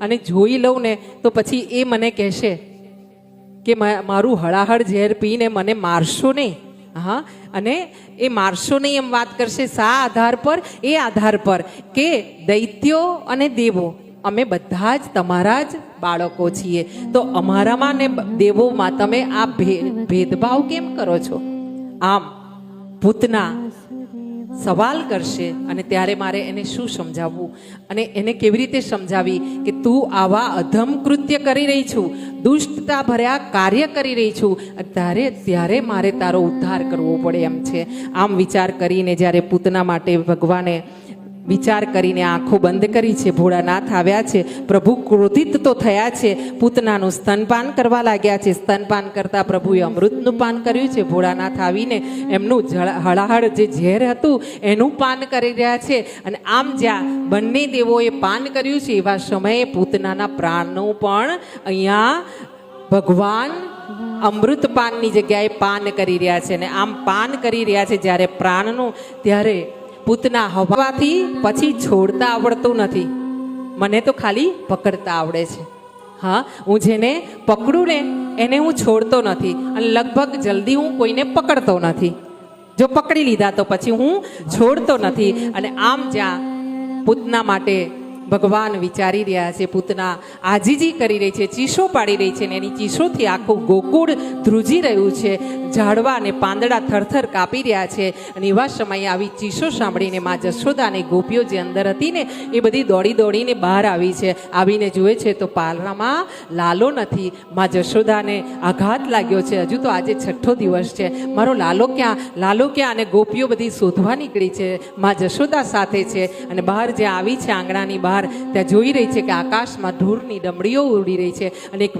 અને જોઈ લઉં ને તો પછી એ મને કહેશે કે મારું હળાહળ ઝેર પીને મને મારશો નહીં. હા, અને એ મારશો નહીં એમ વાત કરશે. શા આધાર પર? એ આધાર પર કે દૈત્યો અને દેવો અમે બધા જ તમારા જ બાળકો છીએ, તો અમારામાં ને દેવોમાં તમે આ ભેદભાવ કેમ કરો છો? આમ પૂતના સવાલ કરશે અને ત્યારે મારે એને શું સમજાવવું અને એને કેવી રીતે સમજાવી કે તું આવા અધમ કૃત્ય કરી રહી છું, દુષ્ટતા ભર્યા કાર્ય કરી રહી છું, ત્યારે મારે તારો ઉદ્ધાર કરવો પડે એમ છે. આમ વિચાર કરીને જ્યારે પૂતના માટે ભગવાને વિચાર કરીને આંખો બંધ કરી છે, ભોળાનાથ આવ્યા છે, પ્રભુ ક્રોધિત તો થયા છે, પૂતનાનું સ્તનપાન કરવા લાગ્યા છે. સ્તનપાન કરતા પ્રભુએ અમૃતનું પાન કર્યું છે. ભોળાનાથ આવીને એમનું હળાહળ જે ઝેર હતું એનું પાન કરી રહ્યા છે. અને આમ જ્યાં બંને દેવોએ પાન કર્યું છે એવા સમયે પૂતનાના પ્રાણનું પણ અહીંયા ભગવાન અમૃત પાનની જગ્યાએ પાન કરી રહ્યા છે. અને આમ પાન કરી રહ્યા છે જ્યારે પ્રાણનું, ત્યારે પૂતના હવાથી પછી છોડતા આવડતું નથી. મને તો ખાલી પકડતા આવડે છે. હા, હું જેને પકડું ને એને હું છોડતો નથી અને લગભગ જલ્દી હું કોઈને પકડતો નથી. જો પકડી લીધા તો પછી હું છોડતો નથી. અને આમ જ્યાં પૂતના માટે ભગવાન વિચારી રહ્યા છે, પૂતના આજીજી કરી રહી છે, ચીસો પાડી રહી છે, ને એની ચીસોથી આખું ગોકુળ ધ્રુજી રહ્યું છે. ઝાડવા અને પાંદડા થરથર કાપી રહ્યા છે. અને એવા સમયે આવી ચીસો સાંભળીને મા જશોદા અને ગોપીઓ જે અંદર હતી ને એ બધી દોડી દોડીને બહાર આવી છે. આવીને જુએ છે તો પાલનામાં લાલો નથી. મા જશોદાને આઘાત લાગ્યો છે. હજુ તો આજે 6ઠ્ઠો દિવસ છે, મારો લાલો ક્યાં, લાલો ક્યાં? અને ગોપીઓ બધી શોધવા નીકળી છે. મા જશોદા સાથે છે અને બહાર જે આવી છે આંગણાની બહાર, ત્યાં જોઈ રહી છે કે આકાશમાં ધૂળની ડમરીઓ ઉડી રહી છે અને એક